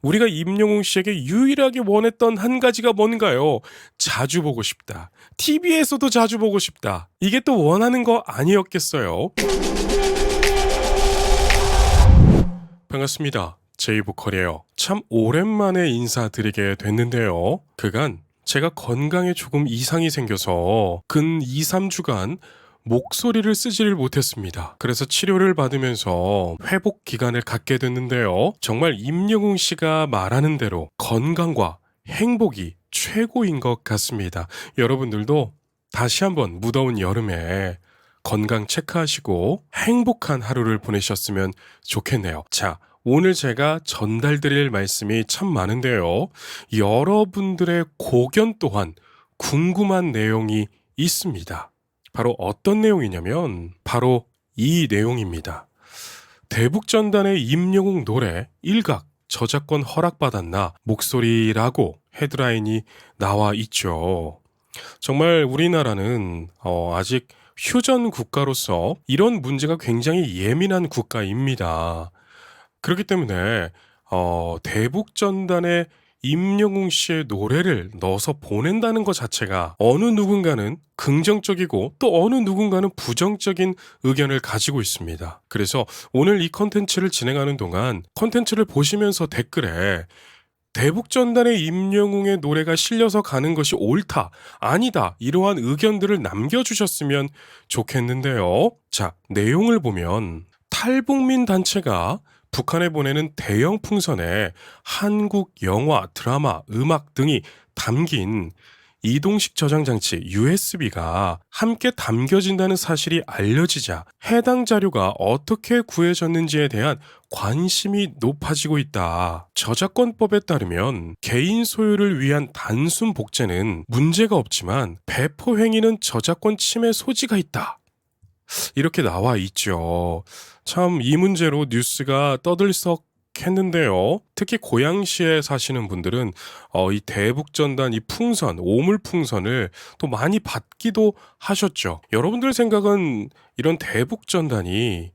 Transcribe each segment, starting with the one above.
우리가 임영웅 씨에게 유일하게 원했던 한 가지가 뭔가요? 자주 보고 싶다. TV에서도 자주 보고 싶다. 이게 또 원하는 거 아니었겠어요? 반갑습니다. 제이보컬이에요. 참 오랜만에 인사드리게 됐는데요. 그간 제가 건강에 조금 이상이 생겨서 근 2, 3주간 목소리를 쓰지를 못했습니다. 그래서 치료를 받으면서 회복 기간을 갖게 됐는데요. 정말 임영웅 씨가 말하는 대로 건강과 행복이 최고인 것 같습니다. 여러분들도 다시 한번 무더운 여름에 건강 체크하시고 행복한 하루를 보내셨으면 좋겠네요. 자, 오늘 제가 전달드릴 말씀이 참 많은데요. 여러분들의 고견 또한 궁금한 내용이 있습니다. 바로 어떤 내용이냐면 바로 이 내용입니다. 대북전단의 임영웅 노래 일각 저작권 허락받았나 목소리라고 헤드라인이 나와 있죠. 정말 우리나라는 아직 휴전 국가로서 이런 문제가 굉장히 예민한 국가입니다. 그렇기 때문에 대북전단에 임영웅 씨의 노래를 넣어서 보낸다는 것 자체가 어느 누군가는 긍정적이고 또 어느 누군가는 부정적인 의견을 가지고 있습니다. 그래서 오늘 이 컨텐츠를 진행하는 동안 컨텐츠를 보시면서 댓글에 대북전단에 임영웅의 노래가 실려서 가는 것이 옳다, 아니다 이러한 의견들을 남겨주셨으면 좋겠는데요. 자, 내용을 보면 탈북민 단체가 북한에 보내는 대형 풍선에 한국 영화, 드라마, 음악 등이 담긴 이동식 저장 장치 USB가 함께 담겨진다는 사실이 알려지자 해당 자료가 어떻게 구해졌는지에 대한 관심이 높아지고 있다. 저작권법에 따르면 개인 소유를 위한 단순 복제는 문제가 없지만 배포 행위는 저작권 침해 소지가 있다. 이렇게 나와 있죠. 참 이 문제로 뉴스가 떠들썩했는데요. 특히 고양시에 사시는 분들은 이 대북전단 이 풍선, 오물풍선을 또 많이 받기도 하셨죠. 여러분들 생각은 이런 대북전단이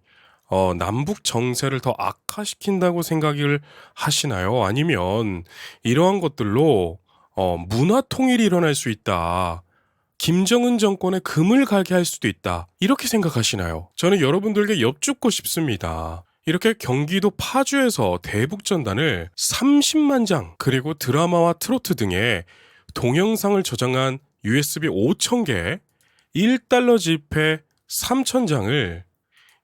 남북 정세를 더 악화시킨다고 생각을 하시나요? 아니면 이러한 것들로 문화 통일이 일어날 수 있다. 김정은 정권에 금을 가게 할 수도 있다. 이렇게 생각하시나요? 저는 여러분들께 여쭙고 싶습니다. 이렇게 경기도 파주에서 대북전단을 30만 장 그리고 드라마와 트로트 등의 동영상을 저장한 USB 5,000개, 1달러 지폐 3,000장을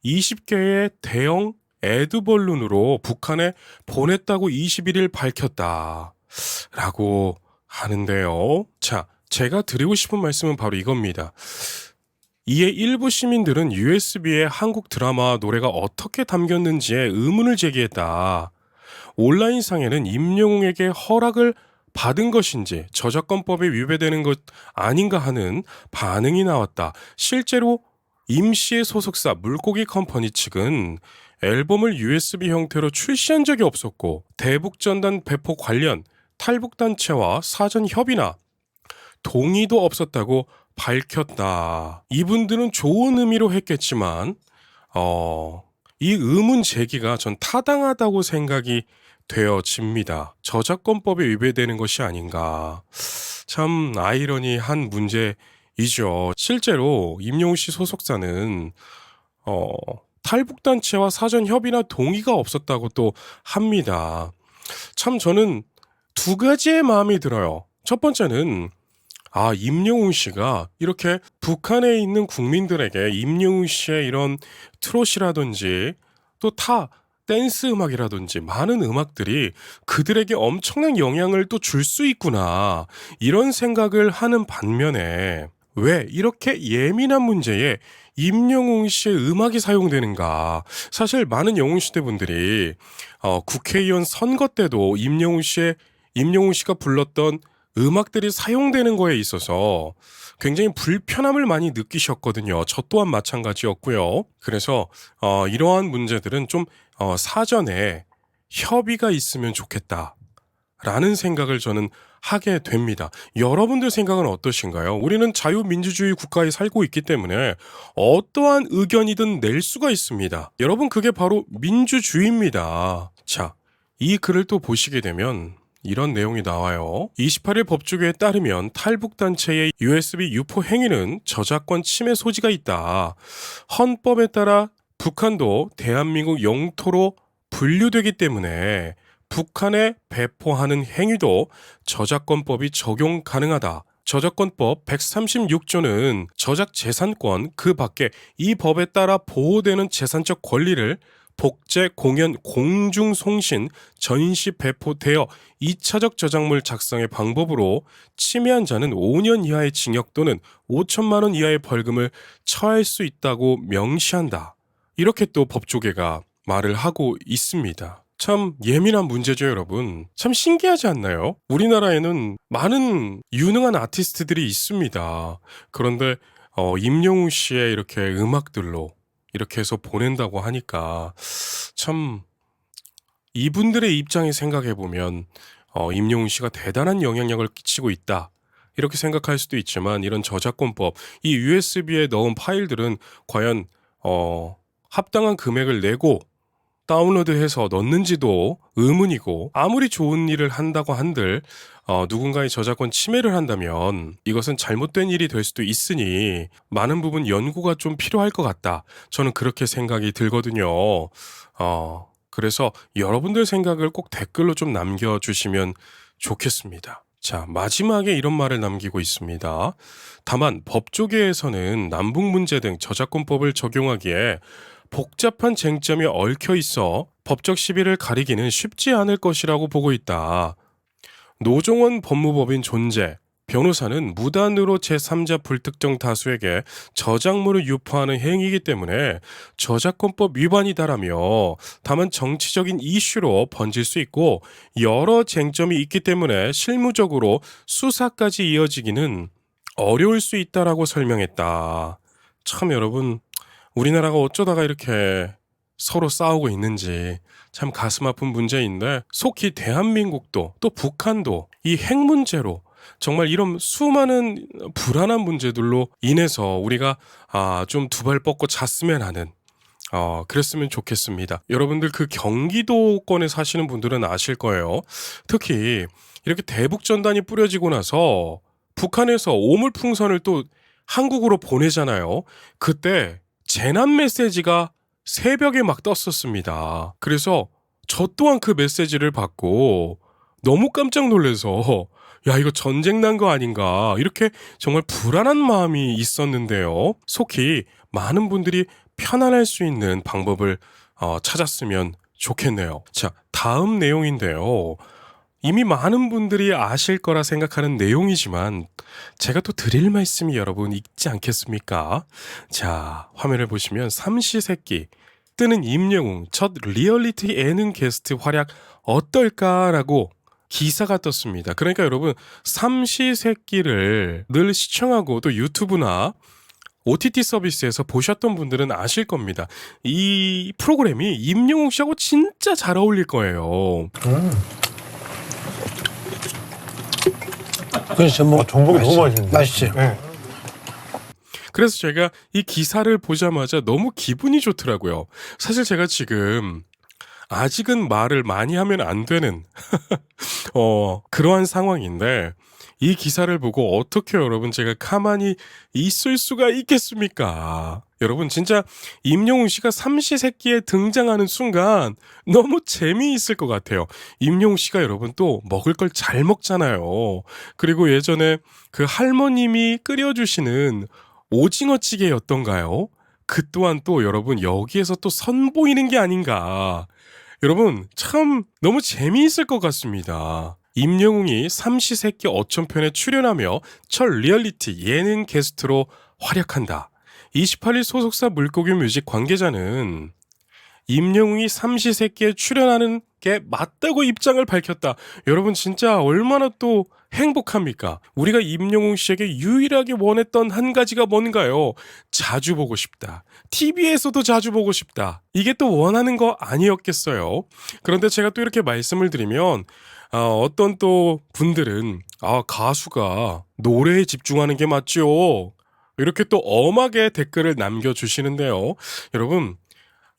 20개의 대형 에드벌룬으로 북한에 보냈다고 21일 밝혔다. 라고 하는데요. 자, 제가 드리고 싶은 말씀은 바로 이겁니다. 이에 일부 시민들은 USB에 한국 드라마와 노래가 어떻게 담겼는지에 의문을 제기했다. 온라인상에는 임영웅에게 허락을 받은 것인지 저작권법에 위배되는 것 아닌가 하는 반응이 나왔다. 실제로 임 씨의 소속사 물고기 컴퍼니 측은 앨범을 USB 형태로 출시한 적이 없었고 대북전단 배포 관련 탈북단체와 사전 협의나 동의도 없었다고 밝혔다. 이분들은 좋은 의미로 했겠지만 이 의문 제기가 전 타당하다고 생각이 되어집니다. 저작권법에 위배되는 것이 아닌가. 참 아이러니한 문제이죠. 실제로 임영웅 씨 소속사는 탈북단체와 사전 협의나 동의가 없었다고 또 합니다. 참 저는 두 가지의 마음이 들어요. 첫 번째는 임영웅 씨가 이렇게 북한에 있는 국민들에게 임영웅 씨의 이런 트롯이라든지 또 타 댄스 음악이라든지 많은 음악들이 그들에게 엄청난 영향을 또 줄 수 있구나 이런 생각을 하는 반면에 왜 이렇게 예민한 문제에 임영웅 씨의 음악이 사용되는가. 사실 많은 영웅 시대 분들이 국회의원 선거 때도 임영웅 씨가 불렀던 음악들이 사용되는 거에 있어서 굉장히 불편함을 많이 느끼셨거든요. 저 또한 마찬가지였고요. 그래서 이러한 문제들은 좀 사전에 협의가 있으면 좋겠다라는 생각을 저는 하게 됩니다. 여러분들 생각은 어떠신가요? 우리는 자유민주주의 국가에 살고 있기 때문에 어떠한 의견이든 낼 수가 있습니다. 여러분 그게 바로 민주주의입니다. 자, 이 글을 또 보시게 되면 이런 내용이 나와요. 28일 법조계에 따르면 탈북단체의 USB 유포 행위는 저작권 침해 소지가 있다. 헌법에 따라 북한도 대한민국 영토로 분류되기 때문에 북한에 배포하는 행위도 저작권법이 적용 가능하다. 저작권법 136조는 저작재산권 그 밖에 이 법에 따라 보호되는 재산적 권리를 복제, 공연, 공중송신, 전시 배포되어 2차적 저작물 작성의 방법으로 침해한 자는 5년 이하의 징역 또는 5천만 원 이하의 벌금을 처할 수 있다고 명시한다. 이렇게 또 법조계가 말을 하고 있습니다. 참 예민한 문제죠, 여러분. 참 신기하지 않나요? 우리나라에는 많은 유능한 아티스트들이 있습니다. 그런데 임영웅 씨의 이렇게 음악들로 이렇게 해서 보낸다고 하니까 참 이분들의 입장에 생각해보면 임영웅 씨가 대단한 영향력을 끼치고 있다. 이렇게 생각할 수도 있지만 이런 저작권법, 이 USB에 넣은 파일들은 과연 합당한 금액을 내고 다운로드해서 넣는지도 의문이고, 아무리 좋은 일을 한다고 한들 누군가의 저작권 침해를 한다면 이것은 잘못된 일이 될 수도 있으니 많은 부분 연구가 좀 필요할 것 같다. 저는 그렇게 생각이 들거든요. 그래서 여러분들 생각을 꼭 댓글로 좀 남겨주시면 좋겠습니다. 자, 마지막에 이런 말을 남기고 있습니다. 다만 법조계에서는 남북 문제 등 저작권법을 적용하기에 복잡한 쟁점이 얽혀 있어 법적 시비를 가리기는 쉽지 않을 것이라고 보고 있다. 노종원 법무법인 존재, 변호사는 무단으로 제3자 불특정 다수에게 저작물을 유포하는 행위이기 때문에 저작권법 위반이다라며, 다만 정치적인 이슈로 번질 수 있고 여러 쟁점이 있기 때문에 실무적으로 수사까지 이어지기는 어려울 수 있다라고 설명했다. 참 여러분, 우리나라가 어쩌다가 이렇게 서로 싸우고 있는지 참 가슴 아픈 문제인데, 속히 대한민국도 또 북한도 이 핵 문제로 정말 이런 수많은 불안한 문제들로 인해서 우리가 좀 두 발 뻗고 잤으면 하는, 그랬으면 좋겠습니다. 여러분들 그 경기도권에 사시는 분들은 아실 거예요. 특히 이렇게 대북전단이 뿌려지고 나서 북한에서 오물풍선을 또 한국으로 보내잖아요. 그때 재난 메시지가 새벽에 막 떴었습니다. 그래서 저 또한 그 메시지를 받고 너무 깜짝 놀라서 야, 이거 전쟁 난 거 아닌가, 이렇게 정말 불안한 마음이 있었는데요. 속히 많은 분들이 편안할 수 있는 방법을 찾았으면 좋겠네요. 자, 다음 내용인데요. 이미 많은 분들이 아실 거라 생각하는 내용이지만 제가 또 드릴 말씀이 여러분 있지 않겠습니까? 자, 화면을 보시면 삼시세끼 뜨는 임영웅 첫 리얼리티 예능 게스트 활약 어떨까라고 기사가 떴습니다. 그러니까 여러분, 삼시세끼를 늘 시청하고 또 유튜브나 OTT 서비스에서 보셨던 분들은 아실 겁니다. 이 프로그램이 임영웅 씨하고 진짜 잘 어울릴 거예요. 그래서 뭐 전복이 너무 맛있는데. 맛있지. 네. 그래서 제가 이 기사를 보자마자 너무 기분이 좋더라고요. 사실 제가 지금 아직은 말을 많이 하면 안 되는 그러한 상황인데, 이 기사를 보고 어떻게 여러분 제가 가만히 있을 수가 있겠습니까? 여러분 진짜 임영웅 씨가 삼시세끼에 등장하는 순간 너무 재미있을 것 같아요. 임영웅 씨가 여러분 또 먹을 걸 잘 먹잖아요. 그리고 예전에 그 할머님이 끓여주시는 오징어찌개였던가요? 그 또한 또 여러분 여기에서 또 선보이는 게 아닌가. 여러분 참 너무 재미있을 것 같습니다. 임영웅이 삼시세끼 어촌편에 출연하며 첫 리얼리티 예능 게스트로 활약한다. 28일 소속사 물고기 뮤직 관계자는 임영웅이 삼시세끼에 출연하는 게 맞다고 입장을 밝혔다. 여러분 진짜 얼마나 또 행복합니까? 우리가 임영웅 씨에게 유일하게 원했던 한 가지가 뭔가요? 자주 보고 싶다. TV에서도 자주 보고 싶다. 이게 또 원하는 거 아니었겠어요? 그런데 제가 또 이렇게 말씀을 드리면 어떤 또 분들은 가수가 노래에 집중하는 게 맞죠? 이렇게 또 엄하게 댓글을 남겨주시는데요. 여러분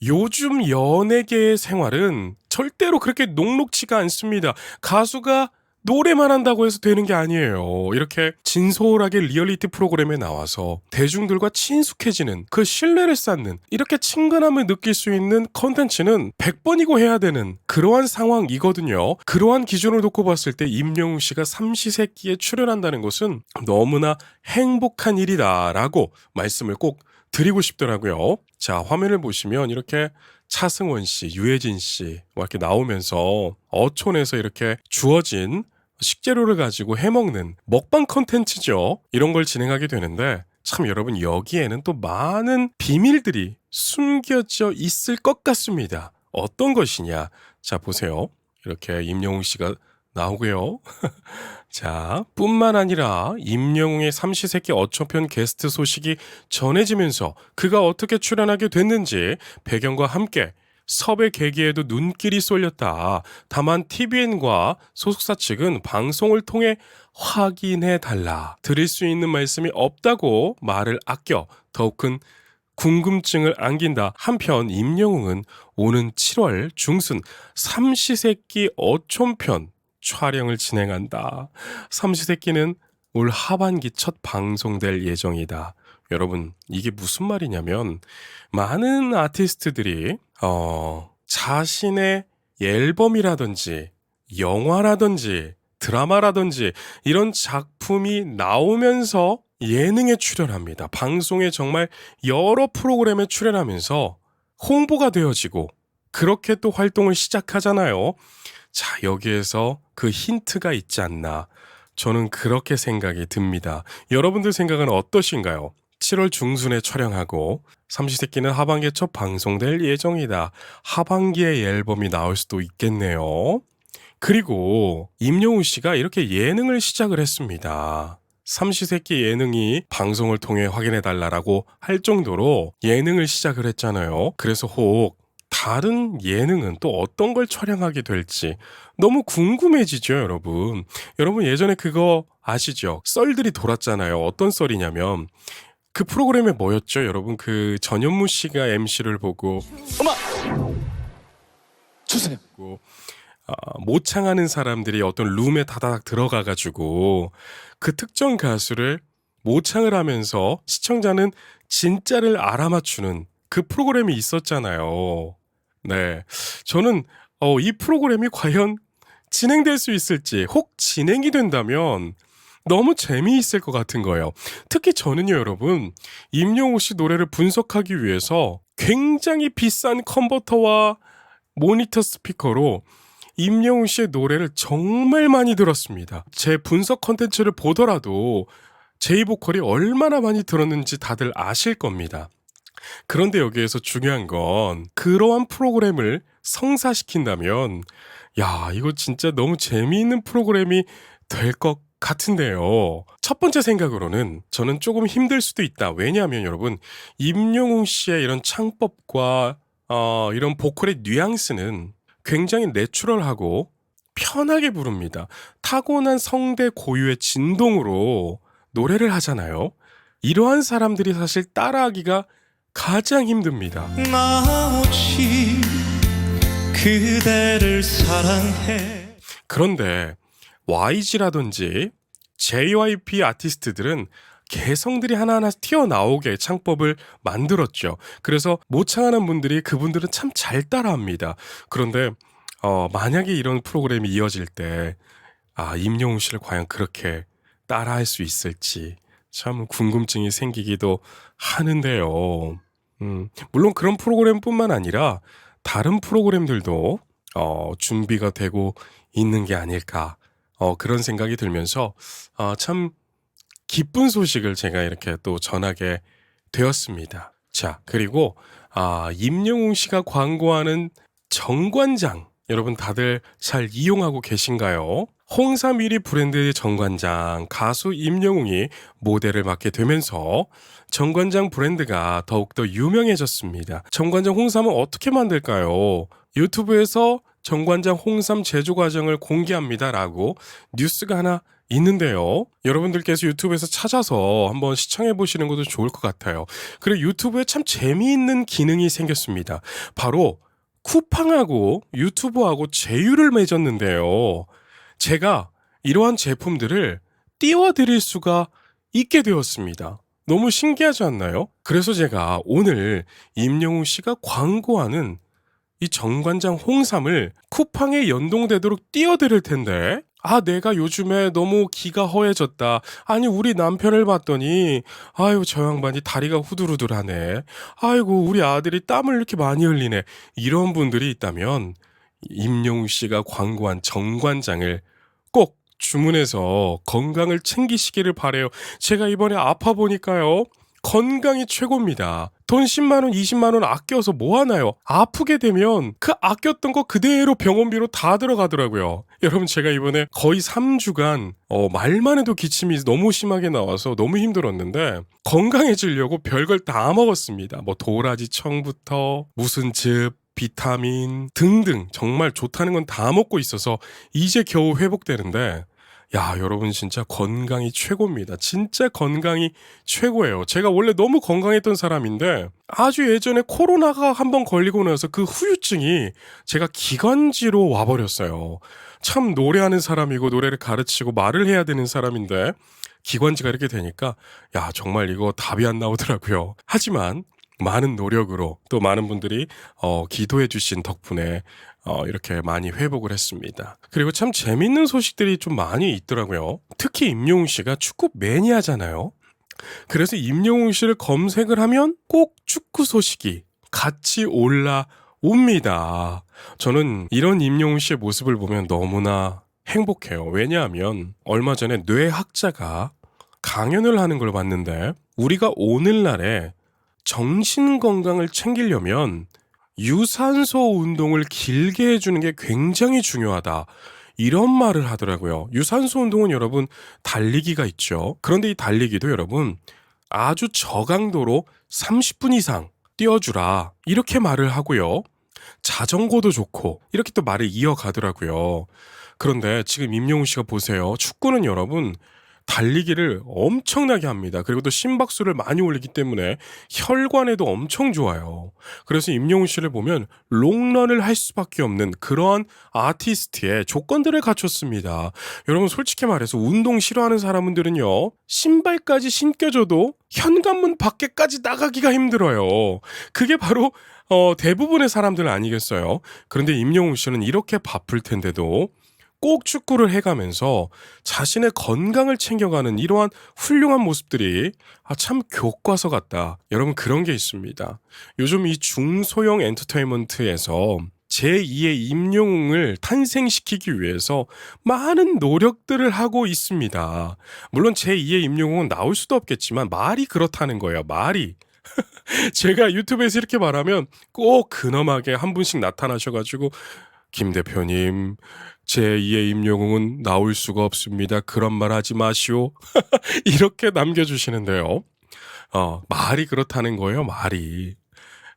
요즘 연예계의 생활은 절대로 그렇게 녹록지가 않습니다. 가수가 노래만 한다고 해서 되는 게 아니에요. 이렇게 진솔하게 리얼리티 프로그램에 나와서 대중들과 친숙해지는 그 신뢰를 쌓는 이렇게 친근함을 느낄 수 있는 컨텐츠는 100번이고 해야 되는 그러한 상황이거든요. 그러한 기준을 놓고 봤을 때 임영웅 씨가 삼시세끼에 출연한다는 것은 너무나 행복한 일이다라고 말씀을 꼭 드리고 싶더라고요. 자, 화면을 보시면 이렇게 차승원 씨, 유해진 씨 이렇게 나오면서 어촌에서 이렇게 주어진 식재료를 가지고 해먹는 먹방 컨텐츠죠. 이런 걸 진행하게 되는데 참 여러분 여기에는 또 많은 비밀들이 숨겨져 있을 것 같습니다. 어떤 것이냐? 자, 보세요. 이렇게 임영웅 씨가 나오고요. 자, 뿐만 아니라 임영웅의 삼시세끼 어촌편 게스트 소식이 전해지면서 그가 어떻게 출연하게 됐는지 배경과 함께 섭외 계기에도 눈길이 쏠렸다. 다만 TVN과 소속사 측은 방송을 통해 확인해달라. 드릴 수 있는 말씀이 없다고 말을 아껴 더욱 큰 궁금증을 안긴다. 한편 임영웅은 오는 7월 중순 삼시세끼 어촌편 촬영을 진행한다. 삼시세끼는 올 하반기 첫 방송될 예정이다. 여러분 이게 무슨 말이냐면 많은 아티스트들이 자신의 앨범이라든지 영화라든지 드라마라든지 이런 작품이 나오면서 예능에 출연합니다. 방송에 정말 여러 프로그램에 출연하면서 홍보가 되어지고 그렇게 또 활동을 시작하잖아요. 자, 여기에서 그 힌트가 있지 않나. 저는 그렇게 생각이 듭니다. 여러분들 생각은 어떠신가요? 7월 중순에 촬영하고 삼시세끼는 하반기에 첫 방송될 예정이다. 하반기에 앨범이 나올 수도 있겠네요. 그리고 임영웅 씨가 이렇게 예능을 시작을 했습니다. 삼시세끼 예능이 방송을 통해 확인해달라고 할 정도로 예능을 시작을 했잖아요. 그래서 혹 다른 예능은 또 어떤 걸 촬영하게 될지 너무 궁금해지죠, 여러분. 여러분 예전에 그거 아시죠? 썰들이 돌았잖아요. 어떤 썰이냐면 그 프로그램에 뭐였죠, 여러분? 그 전현무 씨가 MC를 보고 음악 주세요. 모창하는 사람들이 어떤 룸에 다다닥 들어가가지고 그 특정 가수를 모창을 하면서 시청자는 진짜를 알아맞추는 그 프로그램이 있었잖아요. 네, 저는 이 프로그램이 과연 진행될 수 있을지, 혹 진행이 된다면 너무 재미있을 것 같은 거예요. 특히 저는요, 여러분, 임영웅 씨 노래를 분석하기 위해서 굉장히 비싼 컨버터와 모니터 스피커로 임영웅 씨의 노래를 정말 많이 들었습니다. 제 분석 컨텐츠를 보더라도 제이보컬이 얼마나 많이 들었는지 다들 아실 겁니다. 그런데 여기에서 중요한 건 그러한 프로그램을 성사시킨다면 야, 이거 진짜 너무 재미있는 프로그램이 될 것 같은데요. 첫 번째 생각으로는 저는 조금 힘들 수도 있다. 왜냐하면 여러분 임영웅 씨의 이런 창법과 이런 보컬의 뉘앙스는 굉장히 내추럴하고 편하게 부릅니다. 타고난 성대 고유의 진동으로 노래를 하잖아요. 이러한 사람들이 사실 따라하기가 가장 힘듭니다. 나 없이 그대를 사랑해. 그런데 YG라든지 JYP 아티스트들은 개성들이 하나하나 튀어나오게 창법을 만들었죠. 그래서 모창하는 분들이 그분들은 참 잘 따라합니다. 그런데 만약에 이런 프로그램이 이어질 때 임영웅 씨를 과연 그렇게 따라할 수 있을지 참 궁금증이 생기기도 하는데요. 물론 그런 프로그램뿐만 아니라 다른 프로그램들도 준비가 되고 있는 게 아닐까 그런 생각이 들면서 참 기쁜 소식을 제가 이렇게 또 전하게 되었습니다. 자, 그리고 임영웅 씨가 광고하는 정관장 여러분 다들 잘 이용하고 계신가요? 홍삼 1위 브랜드의 정관장 가수 임영웅이 모델을 맡게 되면서 정관장 브랜드가 더욱더 유명해졌습니다. 정관장 홍삼은 어떻게 만들까요? 유튜브에서 정관장 홍삼 제조 과정을 공개합니다라고 뉴스가 하나 있는데요. 여러분들께서 유튜브에서 찾아서 한번 시청해 보시는 것도 좋을 것 같아요. 그리고 유튜브에 참 재미있는 기능이 생겼습니다. 바로 쿠팡하고 유튜브하고 제휴를 맺었는데요. 제가 이러한 제품들을 띄워드릴 수가 있게 되었습니다. 너무 신기하지 않나요? 그래서 제가 오늘 임영웅 씨가 광고하는 이 정관장 홍삼을 쿠팡에 연동되도록 띄워드릴 텐데, 내가 요즘에 너무 기가 허해졌다. 아니, 우리 남편을 봤더니, 아유, 저 양반이 다리가 후들후들하네. 아이고, 우리 아들이 땀을 이렇게 많이 흘리네. 이런 분들이 있다면, 임영웅 씨가 광고한 정관장을 꼭 주문해서 건강을 챙기시기를 바래요. 제가 이번에 아파 보니까요. 건강이 최고입니다. 돈 10만 원, 20만 원 아껴서 뭐 하나요? 아프게 되면 그 아꼈던 거 그대로 병원비로 다 들어가더라고요. 여러분, 제가 이번에 거의 3주간 말만 해도 기침이 너무 심하게 나와서 너무 힘들었는데 건강해지려고 별걸 다 먹었습니다. 뭐 도라지 청부터 무슨 즙, 비타민 등등 정말 좋다는 건 다 먹고 있어서 이제 겨우 회복되는데, 야, 여러분 진짜 건강이 최고입니다. 진짜 건강이 최고예요. 제가 원래 너무 건강했던 사람인데 아주 예전에 코로나가 한번 걸리고 나서 그 후유증이 제가 기관지로 와버렸어요. 참 노래하는 사람이고 노래를 가르치고 말을 해야 되는 사람인데 기관지가 이렇게 되니까 야, 정말 이거 답이 안 나오더라고요. 하지만 많은 노력으로 또 많은 분들이 기도해 주신 덕분에 이렇게 많이 회복을 했습니다. 그리고 참 재밌는 소식들이 좀 많이 있더라고요. 특히 임영웅 씨가 축구 매니아잖아요. 그래서 임영웅 씨를 검색을 하면 꼭 축구 소식이 같이 올라옵니다. 저는 이런 임영웅 씨의 모습을 보면 너무나 행복해요. 왜냐하면 얼마 전에 뇌학자가 강연을 하는 걸 봤는데, 우리가 오늘날에 정신 건강을 챙기려면 유산소 운동을 길게 해주는 게 굉장히 중요하다. 이런 말을 하더라고요. 유산소 운동은 여러분 달리기가 있죠. 그런데 이 달리기도 여러분 아주 저강도로 30분 이상 뛰어주라. 이렇게 말을 하고요. 자전거도 좋고 이렇게 또 말을 이어가더라고요. 그런데 지금 임영웅 씨가 보세요. 축구는 여러분 달리기를 엄청나게 합니다. 그리고 또 심박수를 많이 올리기 때문에 혈관에도 엄청 좋아요. 그래서 임영웅 씨를 보면 롱런을 할 수밖에 없는 그러한 아티스트의 조건들을 갖췄습니다. 여러분 솔직히 말해서 운동 싫어하는 사람들은요, 신발까지 신겨줘도 현관문 밖에까지 나가기가 힘들어요. 그게 바로 대부분의 사람들 아니겠어요? 그런데 임영웅 씨는 이렇게 바쁠 텐데도 꼭 축구를 해가면서 자신의 건강을 챙겨가는 이러한 훌륭한 모습들이 참 교과서 같다. 여러분 그런 게 있습니다. 요즘 이 중소형 엔터테인먼트에서 제2의 임영웅을 탄생시키기 위해서 많은 노력들을 하고 있습니다. 물론 제2의 임영웅은 나올 수도 없겠지만 말이 그렇다는 거예요. 말이. 제가 유튜브에서 이렇게 말하면 꼭 근엄하게 한 분씩 나타나셔가지고 김 대표님, 제2의 임영웅은 나올 수가 없습니다. 그런 말 하지 마시오. 이렇게 남겨주시는데요. 말이 그렇다는 거예요. 말이.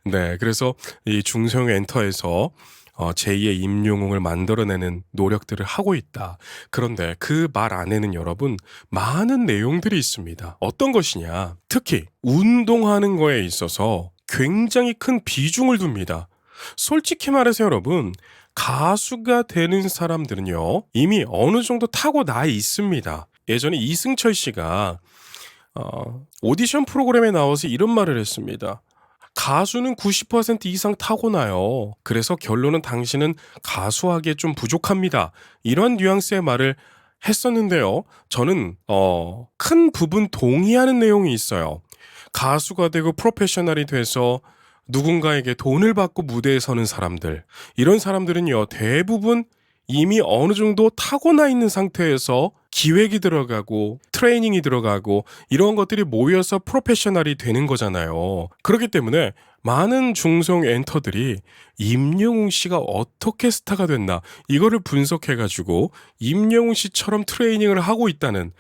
네, 그래서 이 중소형 엔터에서 제2의 임영웅을 만들어내는 노력들을 하고 있다. 그런데 그 말 안에는 여러분 많은 내용들이 있습니다. 어떤 것이냐? 특히 운동하는 거에 있어서 굉장히 큰 비중을 둡니다. 솔직히 말해서 여러분, 가수가 되는 사람들은요 이미 어느 정도 타고나 있습니다. 예전에 이승철 씨가 오디션 프로그램에 나와서 이런 말을 했습니다. 가수는 90% 이상 타고나요. 그래서 결론은 당신은 가수하기에 좀 부족합니다. 이런 뉘앙스의 말을 했었는데요. 저는 큰 부분 동의하는 내용이 있어요. 가수가 되고 프로페셔널이 돼서 누군가에게 돈을 받고 무대에 서는 사람들, 이런 사람들은요 대부분 이미 어느 정도 타고나 있는 상태에서 기획이 들어가고 트레이닝이 들어가고 이런 것들이 모여서 프로페셔널이 되는 거잖아요. 그렇기 때문에 많은 중소형 엔터들이 임영웅 씨가 어떻게 스타가 됐나 이거를 분석해가지고 임영웅 씨처럼 트레이닝을 하고 있다는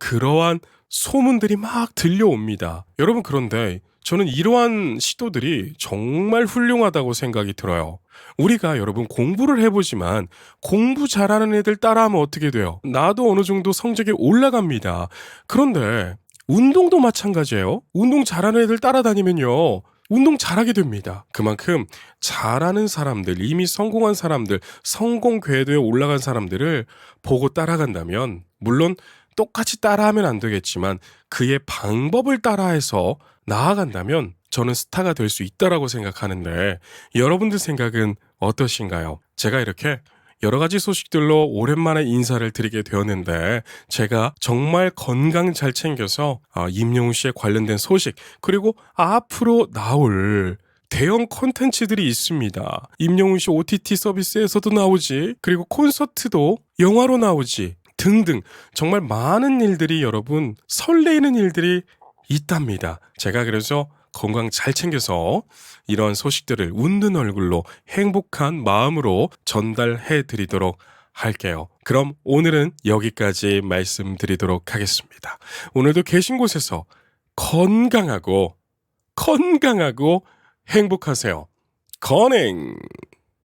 그러한 소문들이 막 들려옵니다. 여러분 그런데 저는 이러한 시도들이 정말 훌륭하다고 생각이 들어요. 우리가 여러분 공부를 해보지만 공부 잘하는 애들 따라하면 어떻게 돼요? 나도 어느 정도 성적이 올라갑니다. 그런데 운동도 마찬가지예요. 운동 잘하는 애들 따라다니면요. 운동 잘하게 됩니다. 그만큼 잘하는 사람들, 이미 성공한 사람들, 성공 궤도에 올라간 사람들을 보고 따라간다면 물론 똑같이 따라하면 안 되겠지만 그의 방법을 따라해서 나아간다면 저는 스타가 될 수 있다라고 생각하는데 여러분들 생각은 어떠신가요? 제가 이렇게 여러 가지 소식들로 오랜만에 인사를 드리게 되었는데 제가 정말 건강 잘 챙겨서 임영웅 씨에 관련된 소식 그리고 앞으로 나올 대형 콘텐츠들이 있습니다. 임영웅 씨 OTT 서비스에서도 나오지 그리고 콘서트도 영화로 나오지 등등 정말 많은 일들이 여러분 설레이는 일들이 있답니다. 제가 그래서 건강 잘 챙겨서 이런 소식들을 웃는 얼굴로 행복한 마음으로 전달해 드리도록 할게요. 그럼 오늘은 여기까지 말씀드리도록 하겠습니다. 오늘도 계신 곳에서 건강하고 행복하세요. 건행!